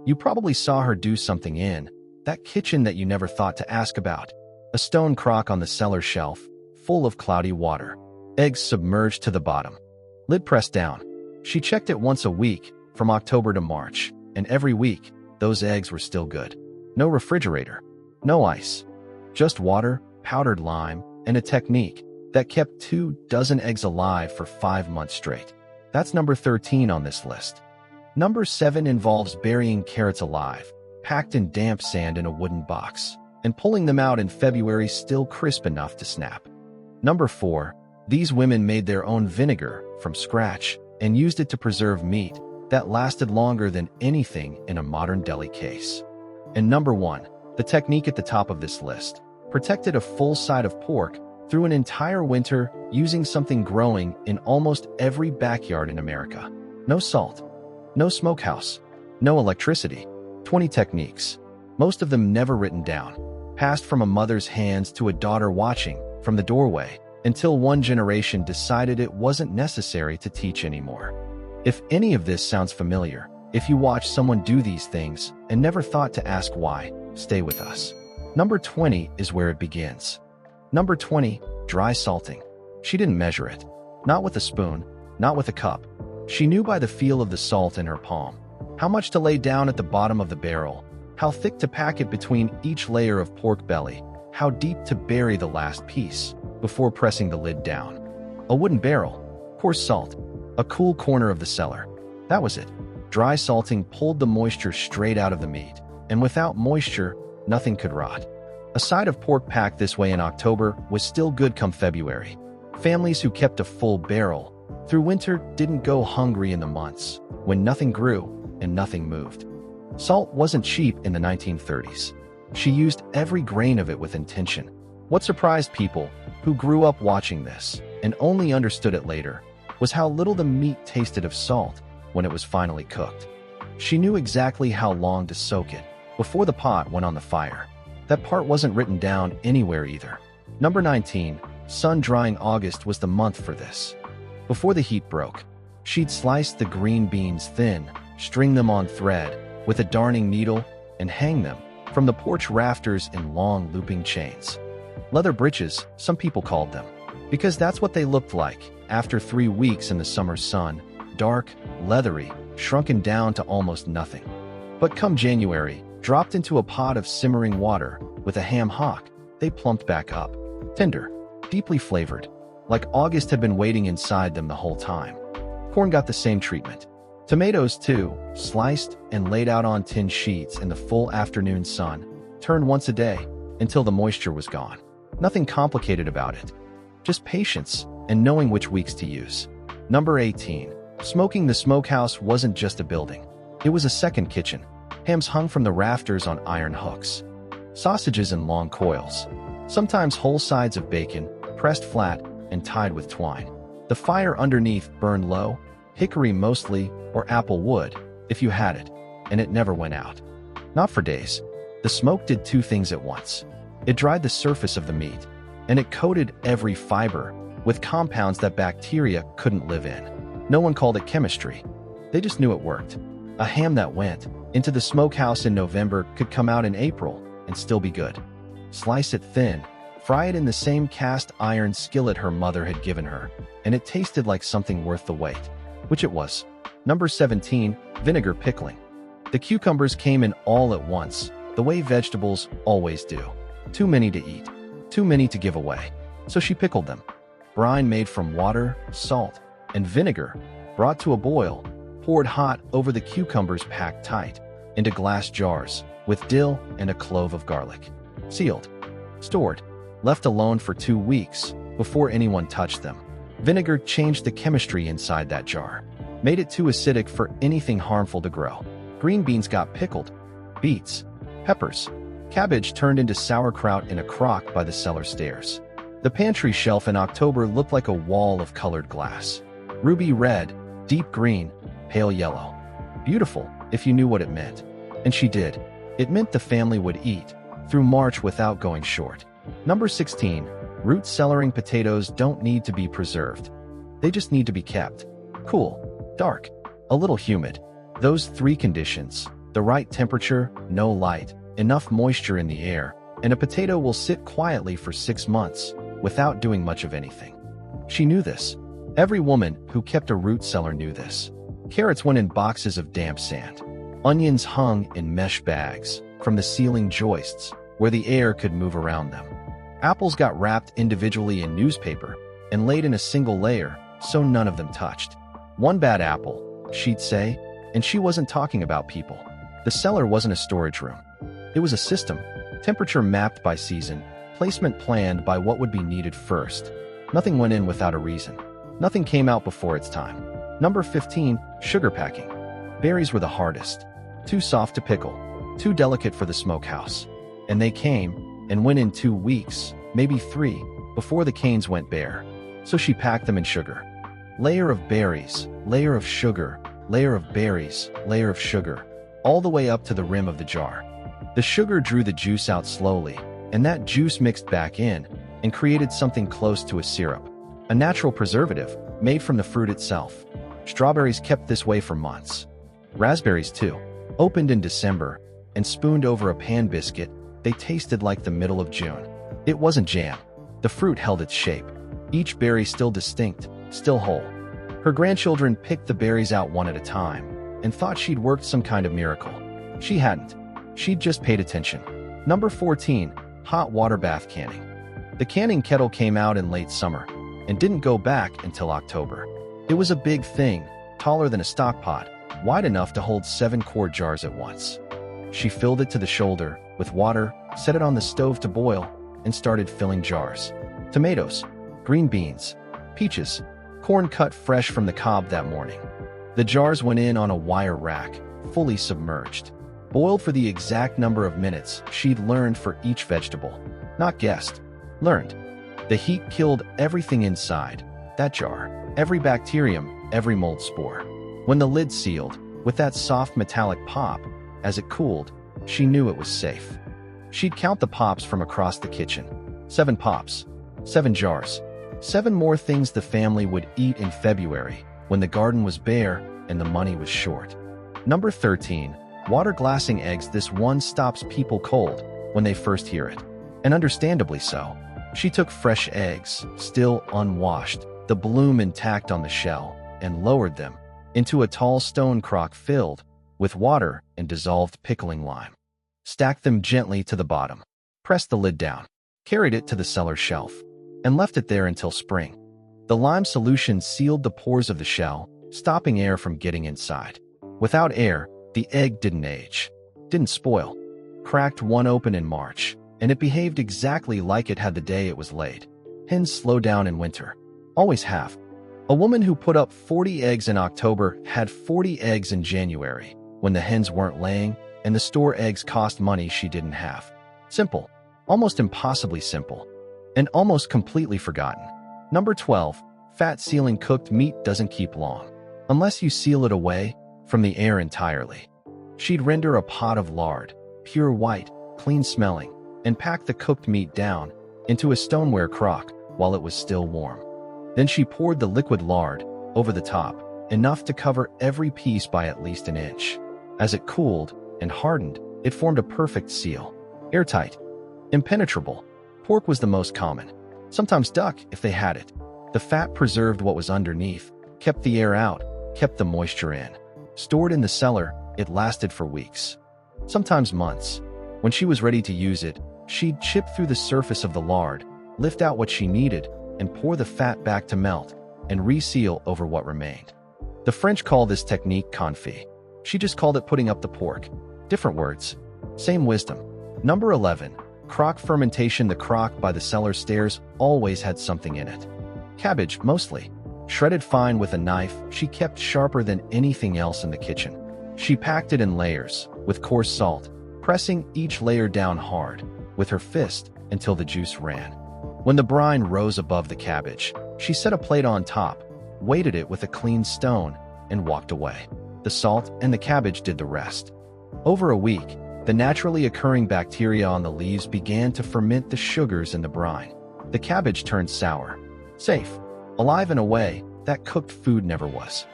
You probably saw her do something in that kitchen that you never thought to ask about. A stone crock on the cellar shelf, full of cloudy water. Eggs submerged to the bottom. Lid pressed down. She checked it once a week, from October to March, and every week, those eggs were still good. No refrigerator. No ice. Just water, powdered lime, and a technique that kept 24 eggs alive for 5 months straight. That's number 13 on this list. Number 7 involves burying carrots alive, packed in damp sand in a wooden box, and pulling them out in February still crisp enough to snap. Number 4, these women made their own vinegar from scratch and used it to preserve meat that lasted longer than anything in a modern deli case. And number 1, the technique at the top of this list, protected a full side of pork through an entire winter using something growing in almost every backyard in America. No salt, no smokehouse, no electricity. 20 techniques, most of them never written down, passed from a mother's hands to a daughter watching from the doorway until one generation decided it wasn't necessary to teach anymore. If any of this sounds familiar, if you watch someone do these things and never thought to ask why, stay with us. Number 20 is where it begins. Number 20, dry salting. She didn't measure it. Not with a spoon, not with a cup. She knew by the feel of the salt in her palm. How much to lay down at the bottom of the barrel, how thick to pack it between each layer of pork belly, how deep to bury the last piece before pressing the lid down. A wooden barrel, coarse salt, a cool corner of the cellar. That was it. Dry salting pulled the moisture straight out of the meat, and without moisture, nothing could rot. A side of pork packed this way in October was still good come February. Families who kept a full barrel through winter didn't go hungry in the months when nothing grew and nothing moved. Salt wasn't cheap in the 1930s. She used every grain of it with intention. What surprised people who grew up watching this and only understood it later was how little the meat tasted of salt when it was finally cooked. She knew exactly how long to soak it before the pot went on the fire. That part wasn't written down anywhere either. Number 19, sun-drying August was the month for this. Before the heat broke, she'd slice the green beans thin, string them on thread with a darning needle, and hang them from the porch rafters in long looping chains. Leather breeches, some people called them, because that's what they looked like after 3 weeks in the summer sun, dark, leathery, shrunken down to almost nothing. But come January, dropped into a pot of simmering water with a ham hock, they plumped back up, tender, deeply flavored, like August had been waiting inside them the whole time. Corn got the same treatment. Tomatoes, too, sliced and laid out on tin sheets in the full afternoon sun, turned once a day until the moisture was gone. Nothing complicated about it. Just patience and knowing which weeks to use. Number 18. Smoking the smokehouse wasn't just a building. It was a second kitchen. Hams hung from the rafters on iron hooks. Sausages in long coils. Sometimes whole sides of bacon, pressed flat and tied with twine. The fire underneath burned low, hickory mostly, or apple wood, if you had it, and it never went out. Not for days. The smoke did 2 things at once. It dried the surface of the meat, and it coated every fiber with compounds that bacteria couldn't live in. No one called it chemistry. They just knew it worked. A ham that went into the smokehouse in November could come out in April and still be good. Slice it thin, fry it in the same cast iron skillet her mother had given her, and it tasted like something worth the wait, which it was. Number 17, vinegar pickling. The cucumbers came in all at once, the way vegetables always do. Too many to eat, too many to give away. So she pickled them. Brine made from water, salt, and vinegar, brought to a boil, poured hot over the cucumbers packed tight into glass jars with dill and a clove of garlic. Sealed. Stored. Left alone for 2 weeks before anyone touched them. Vinegar changed the chemistry inside that jar, made it too acidic for anything harmful to grow. Green beans got pickled. Beets. Peppers. Cabbage turned into sauerkraut in a crock by the cellar stairs. The pantry shelf in October looked like a wall of colored glass. Ruby red, deep green, pale yellow. Beautiful, if you knew what it meant. And she did. It meant the family would eat through March without going short. Number 16. Root cellaring potatoes don't need to be preserved. They just need to be kept cool, dark, a little humid. Those 3 conditions The right temperature, no light, enough moisture in the air, and a potato will sit quietly for 6 months without doing much of anything. She knew this. Every woman who kept a root cellar knew this. Carrots went in boxes of damp sand. Onions hung in mesh bags from the ceiling joists where the air could move around them. Apples got wrapped individually in newspaper and laid in a single layer so none of them touched. One bad apple, she'd say, and she wasn't talking about people. The cellar wasn't a storage room. It was a system, temperature mapped by season, placement planned by what would be needed first. Nothing went in without a reason. Nothing came out before its time. Number 15, sugar packing. Berries were the hardest. Too soft to pickle, too delicate for the smokehouse. And they came and went in 2 weeks, maybe 3, before the canes went bare. So she packed them in sugar. Layer of berries, layer of sugar, layer of berries, layer of sugar, all the way up to the rim of the jar. The sugar drew the juice out slowly, and that juice mixed back in and created something close to a syrup, a natural preservative made from the fruit itself. Strawberries kept this way for months. Raspberries too. Opened in December and spooned over a pan biscuit, they tasted like the middle of June. It wasn't jam. The fruit held its shape. Each berry still distinct, still whole. Her grandchildren picked the berries out one at a time and thought she'd worked some kind of miracle. She hadn't. She'd just paid attention. Number 14, hot water bath canning. The canning kettle came out in late summer and didn't go back until October. It was a big thing, taller than a stock pot, wide enough to hold 7 quart jars at once. She filled it to the shoulder with water, set it on the stove to boil, and started filling jars. Tomatoes, green beans, peaches, corn cut fresh from the cob that morning. The jars went in on a wire rack, fully submerged. Boiled for the exact number of minutes she'd learned for each vegetable. Not guessed. Learned. The heat killed everything inside that jar. Every bacterium, every mold spore. When the lid sealed, with that soft metallic pop, as it cooled, she knew it was safe. She'd count the pops from across the kitchen. 7 pops. 7 jars. 7 more things the family would eat in February, when the garden was bare and the money was short. Number 13, water glassing eggs. This one stops people cold when they first hear it. And understandably so. She took fresh eggs, still unwashed, the bloom intact on the shell, and lowered them into a tall stone crock filled with water and dissolved pickling lime. Stacked them gently to the bottom, pressed the lid down, carried it to the cellar shelf, and left it there until spring. The lime solution sealed the pores of the shell, stopping air from getting inside. Without air, the egg didn't age, didn't spoil. Cracked one open in March, and it behaved exactly like it had the day it was laid. Hens slow down in winter. Always have. A woman who put up 40 eggs in October had 40 eggs in January, when the hens weren't laying and the store eggs cost money she didn't have. Simple. Almost impossibly simple. And almost completely forgotten. Number 12, fat sealing. Cooked meat doesn't keep long, unless you seal it away from the air entirely. She'd render a pot of lard, pure white, clean smelling, and pack the cooked meat down into a stoneware crock while it was still warm. Then she poured the liquid lard over the top, enough to cover every piece by at least an inch. As it cooled and hardened, it formed a perfect seal. Airtight. Impenetrable. Pork was the most common. Sometimes duck, if they had it. The fat preserved what was underneath, kept the air out, kept the moisture in. Stored in the cellar, it lasted for weeks. Sometimes months. When she was ready to use it, she'd chip through the surface of the lard, lift out what she needed, and pour the fat back to melt, and reseal over what remained. The French call this technique confit. She just called it putting up the pork. Different words. Same wisdom. Number 11. Crock fermentation. The crock by the cellar stairs always had something in it. Cabbage, mostly. Shredded fine with a knife, she kept sharper than anything else in the kitchen. She packed it in layers, with coarse salt, pressing each layer down hard, with her fist, until the juice ran. When the brine rose above the cabbage, she set a plate on top, weighted it with a clean stone, and walked away. The salt and the cabbage did the rest. Over a week, the naturally occurring bacteria on the leaves began to ferment the sugars in the brine. The cabbage turned sour. Safe. Alive in a way that cooked food never was.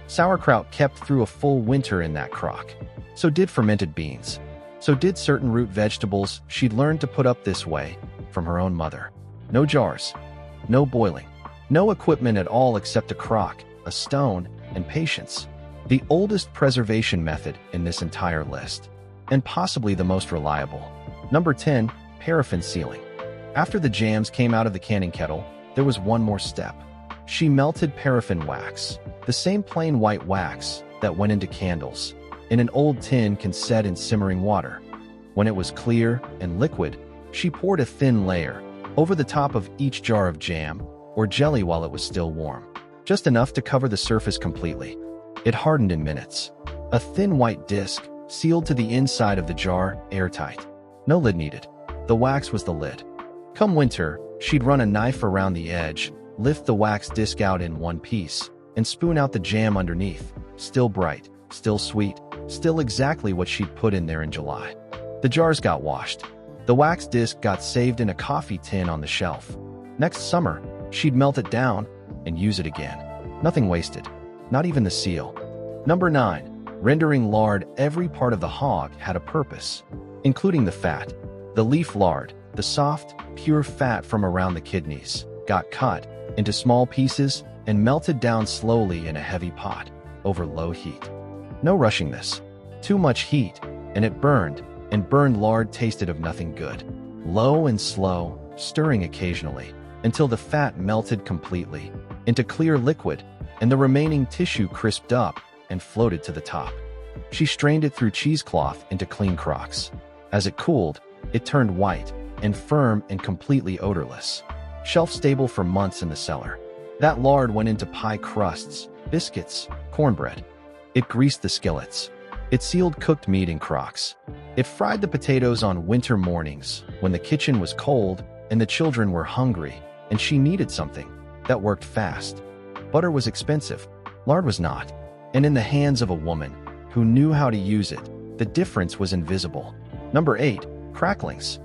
Sauerkraut kept through a full winter in that crock. So did fermented beans. So did certain root vegetables she'd learned to put up this way from her own mother. No jars, no boiling, no equipment at all except a crock, a stone, and patience. The oldest preservation method in this entire list, and possibly the most reliable. Number 10, paraffin sealing. After the jams came out of the canning kettle, there was one more step. She melted paraffin wax, the same plain white wax that went into candles, in an old tin can set in simmering water. When it was clear and liquid, she poured a thin layer over the top of each jar of jam or jelly while it was still warm, just enough to cover the surface completely. It hardened in minutes. A thin white disc, sealed to the inside of the jar, airtight. No lid needed. The wax was the lid. Come winter, she'd run a knife around the edge, lift the wax disc out in one piece, and spoon out the jam underneath. Still bright, still sweet, still exactly what she'd put in there in July. The jars got washed. The wax disc got saved in a coffee tin on the shelf. Next summer, she'd melt it down and use it again. Nothing wasted, not even the seal. Number 9, rendering lard. Every part of the hog had a purpose, including the fat. The leaf lard, the soft, pure fat from around the kidneys, got cut into small pieces and melted down slowly in a heavy pot over low heat. No rushing this. Too much heat, and it burned, and burned lard tasted of nothing good. Low and slow, stirring occasionally, until the fat melted completely into clear liquid, and the remaining tissue crisped up and floated to the top. She strained it through cheesecloth into clean crocks. As it cooled, it turned white and firm and completely odorless. Shelf-stable for months in the cellar. That lard went into pie crusts, biscuits, cornbread. It greased the skillets. It sealed cooked meat in crocks. It fried the potatoes on winter mornings when the kitchen was cold and the children were hungry and she needed something that worked fast. Butter was expensive. Lard was not. And in the hands of a woman who knew how to use it, the difference was invisible. Number 8, cracklings.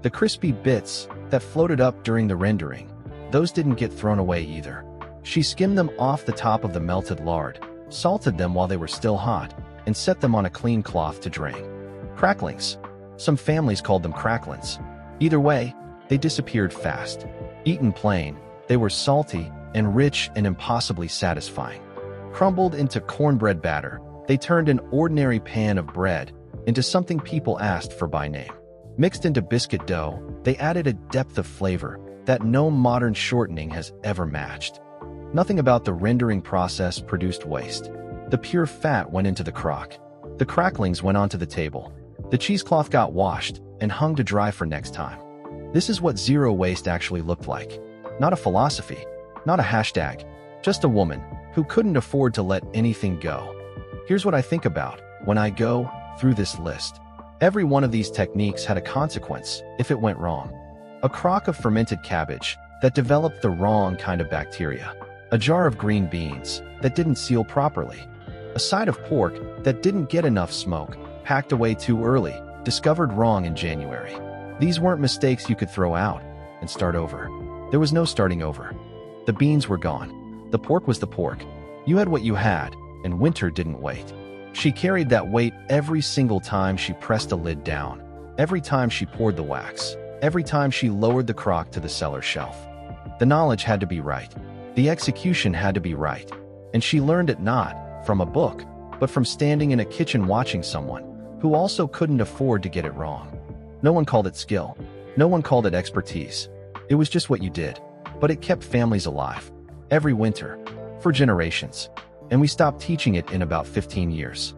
The crispy bits that floated up during the rendering, those didn't get thrown away either. She skimmed them off the top of the melted lard, salted them while they were still hot, and set them on a clean cloth to drain. Cracklings. Some families called them cracklins. Either way, they disappeared fast. Eaten plain, they were salty and rich and impossibly satisfying. Crumbled into cornbread batter, they turned an ordinary pan of bread into something people asked for by name. Mixed into biscuit dough, they added a depth of flavor that no modern shortening has ever matched. Nothing about the rendering process produced waste. The pure fat went into the crock. The cracklings went onto the table. The cheesecloth got washed and hung to dry for next time. This is what zero waste actually looked like. Not a philosophy, not a hashtag, just a woman who couldn't afford to let anything go. Here's what I think about when I go through this list. Every one of these techniques had a consequence if it went wrong. A crock of fermented cabbage that developed the wrong kind of bacteria. A jar of green beans that didn't seal properly. A side of pork that didn't get enough smoke, packed away too early, discovered wrong in January. These weren't mistakes you could throw out and start over. There was no starting over. The beans were gone. The pork was the pork. You had what you had, and winter didn't wait. She carried that weight every single time she pressed a lid down, every time she poured the wax, every time she lowered the crock to the cellar shelf. The knowledge had to be right. The execution had to be right. And she learned it not from a book, but from standing in a kitchen watching someone who also couldn't afford to get it wrong. No one called it skill. No one called it expertise. It was just what you did. But it kept families alive. Every winter. For generations. And we stopped teaching it in about 15 years.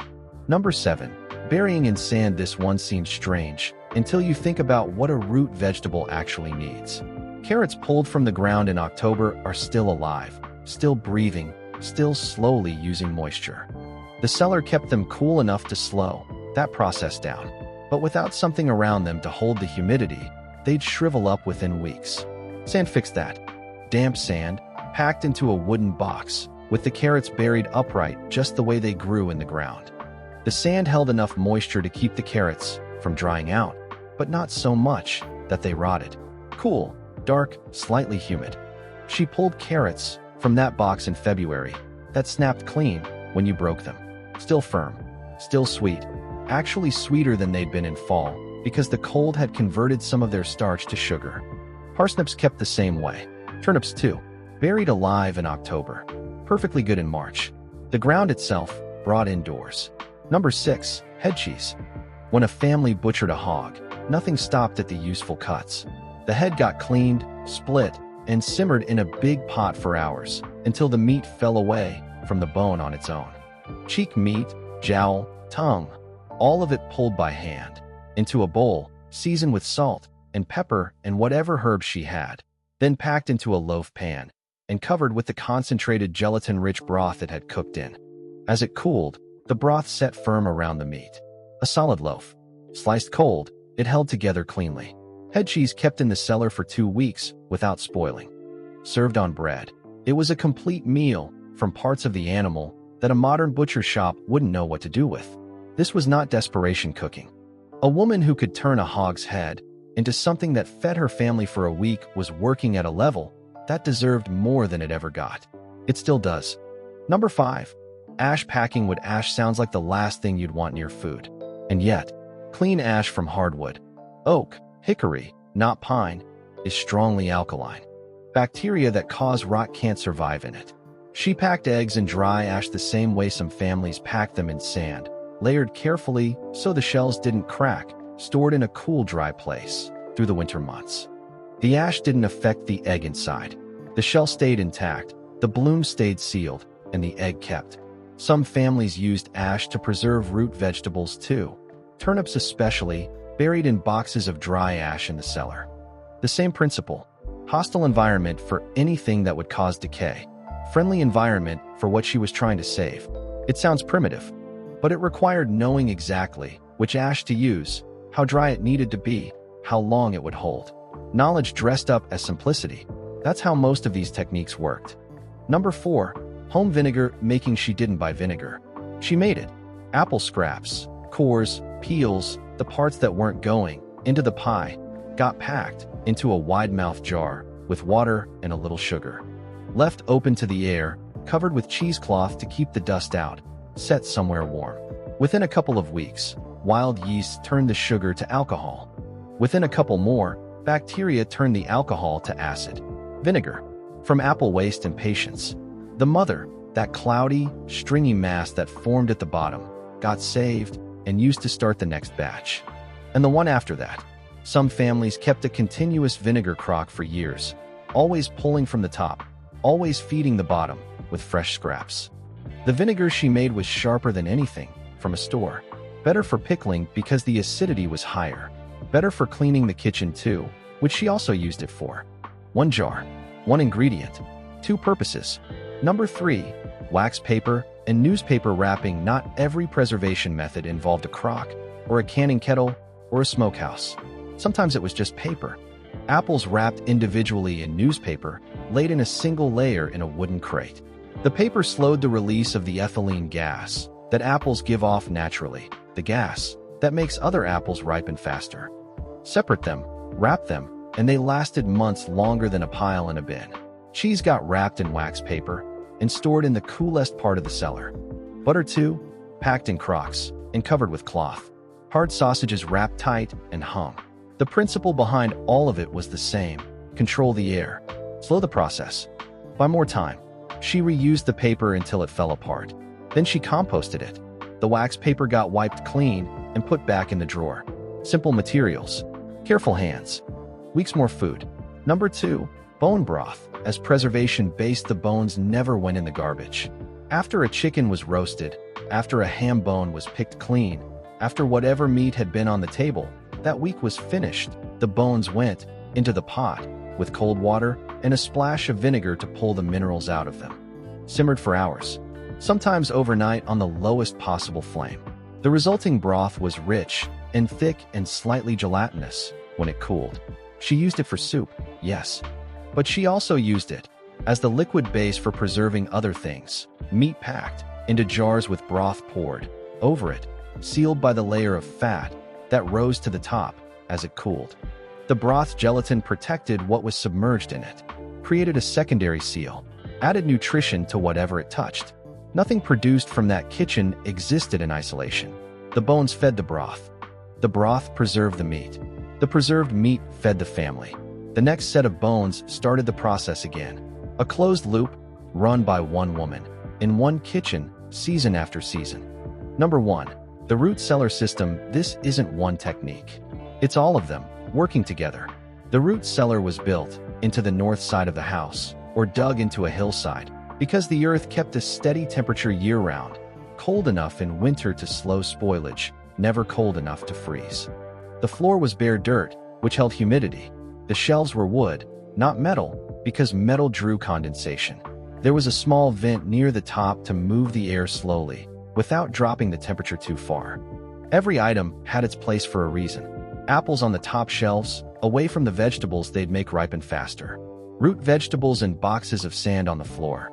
Number 7. Burying in sand. This one seems strange until you think about what a root vegetable actually needs. Carrots pulled from the ground in October are still alive, still breathing, still slowly using moisture. The cellar kept them cool enough to slow that process down, but without something around them to hold the humidity, they'd shrivel up within weeks. Sand fixed that. Damp sand, packed into a wooden box, with the carrots buried upright just the way they grew in the ground. The sand held enough moisture to keep the carrots from drying out, but not so much that they rotted. Cool, dark, slightly humid. She pulled carrots from that box in February that snapped clean when you broke them. Still firm, still sweet, actually sweeter than they'd been in fall because the cold had converted some of their starch to sugar. Parsnips kept the same way. Turnips too, buried alive in October. Perfectly good in March. The ground itself, brought indoors. Number 6, head cheese. When a family butchered a hog, nothing stopped at the useful cuts. The head got cleaned, split, and simmered in a big pot for hours until the meat fell away from the bone on its own. Cheek meat, jowl, tongue, all of it pulled by hand, into a bowl, seasoned with salt and pepper and whatever herbs she had, then packed into a loaf pan and covered with the concentrated gelatin-rich broth it had cooked in. As it cooled, the broth set firm around the meat. A solid loaf. Sliced cold, it held together cleanly. Head cheese kept in the cellar for 2 weeks without spoiling. Served on bread, it was a complete meal from parts of the animal that a modern butcher shop wouldn't know what to do with. This was not desperation cooking. A woman who could turn a hog's head into something that fed her family for a week was working at a level that deserved more than it ever got. It still does. Number 5. Ash packing wood. Ash sounds like the last thing you'd want near food. And yet, clean ash from hardwood, oak, hickory, not pine, is strongly alkaline. Bacteria that cause rot can't survive in it. She packed eggs in dry ash the same way some families pack them in sand, layered carefully so the shells didn't crack, stored in a cool, dry place through the winter months. The ash didn't affect the egg inside. The shell stayed intact, the bloom stayed sealed, and the egg kept. Some families used ash to preserve root vegetables too. Turnips especially, buried in boxes of dry ash in the cellar. The same principle. Hostile environment for anything that would cause decay. Friendly environment for what she was trying to save. It sounds primitive, but it required knowing exactly which ash to use, how dry it needed to be, how long it would hold. Knowledge dressed up as simplicity. That's how most of these techniques worked. Number 4. Home vinegar making. She didn't buy vinegar. She made it. Apple scraps, cores, peels, the parts that weren't going into the pie, got packed into a wide-mouthed jar with water and a little sugar. Left open to the air, covered with cheesecloth to keep the dust out, set somewhere warm. Within a couple of weeks, wild yeasts turned the sugar to alcohol. Within a couple more, bacteria turned the alcohol to acid. Vinegar. From apple waste and patience. The mother, that cloudy, stringy mass that formed at the bottom, got saved and used to start the next batch. And the one after that. Some families kept a continuous vinegar crock for years, always pulling from the top, always feeding the bottom with fresh scraps. The vinegar she made was sharper than anything from a store. Better for pickling because the acidity was higher. Better for cleaning the kitchen too, which she also used it for. 1 jar, 1 ingredient, 2 purposes. Number 3. Wax paper and newspaper wrapping. Not every preservation method involved a crock, or a canning kettle, or a smokehouse. Sometimes it was just paper. Apples wrapped individually in newspaper, laid in a single layer in a wooden crate. The paper slowed the release of the ethylene gas that apples give off naturally, the gas that makes other apples ripen faster. Separate them, wrap them, and they lasted months longer than a pile in a bin. Cheese got wrapped in wax paper and stored in the coolest part of the cellar. Butter too, packed in crocks and covered with cloth. Hard sausages wrapped tight and hung. The principle behind all of it was the same. Control the air. Slow the process. Buy more time. She reused the paper until it fell apart. Then she composted it. The wax paper got wiped clean and put back in the drawer. Simple materials. Careful hands. Weeks more food. Number 2. Bone broth. As preservation based, the bones never went in the garbage. After a chicken was roasted, after a ham bone was picked clean, after whatever meat had been on the table, that week was finished, the bones went into the pot with cold water and a splash of vinegar to pull the minerals out of them. Simmered for hours, sometimes overnight on the lowest possible flame. The resulting broth was rich and thick and slightly gelatinous when it cooled. She used it for soup, yes, but she also used it as the liquid base for preserving other things. Meat packed into jars with broth poured over it, sealed by the layer of fat that rose to the top as it cooled. The broth gelatin protected what was submerged in it, created a secondary seal, added nutrition to whatever it touched. Nothing produced from that kitchen existed in isolation. The bones fed the broth. The broth preserved the meat. The preserved meat fed the family. The next set of bones started the process again. A closed loop, run by one woman, in one kitchen, season after season. Number 1. The root cellar system. This isn't one technique. It's all of them, working together. The root cellar was built into the north side of the house, or dug into a hillside, because the earth kept a steady temperature year-round, cold enough in winter to slow spoilage, never cold enough to freeze. The floor was bare dirt, which held humidity. The shelves were wood, not metal, because metal drew condensation. There was a small vent near the top to move the air slowly, without dropping the temperature too far. Every item had its place for a reason. Apples on the top shelves, away from the vegetables they'd make ripen faster. Root vegetables and boxes of sand on the floor.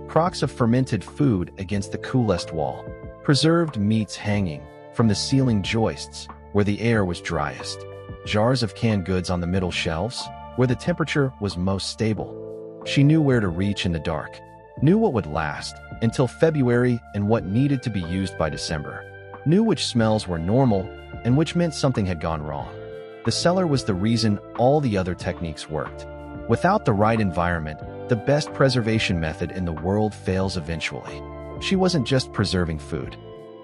Crocks of fermented food against the coolest wall. Preserved meats hanging from the ceiling joists, where the air was driest. Jars of canned goods on the middle shelves, where the temperature was most stable. She knew where to reach in the dark, knew what would last until February and what needed to be used by December, knew which smells were normal and which meant something had gone wrong. The cellar was the reason all the other techniques worked. Without the right environment, the best preservation method in the world fails eventually. She wasn't just preserving food.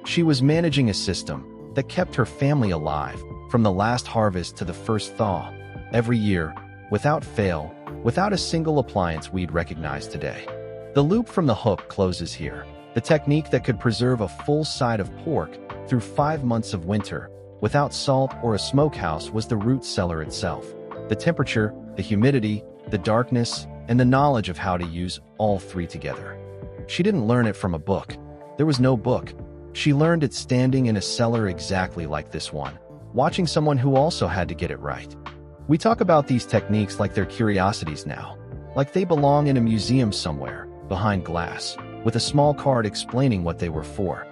She was managing a system that kept her family alive from the last harvest to the first thaw, every year, without fail, without a single appliance we'd recognize today. The loop from the hook closes here. The technique that could preserve a full side of pork through 5 months of winter without salt or a smokehouse was the root cellar itself. The temperature, the humidity, the darkness, and the knowledge of how to use all three together. She didn't learn it from a book. There was no book. She learned it standing in a cellar exactly like this one, watching someone who also had to get it right. We talk about these techniques like they're curiosities now, like they belong in a museum somewhere, behind glass, with a small card explaining what they were for.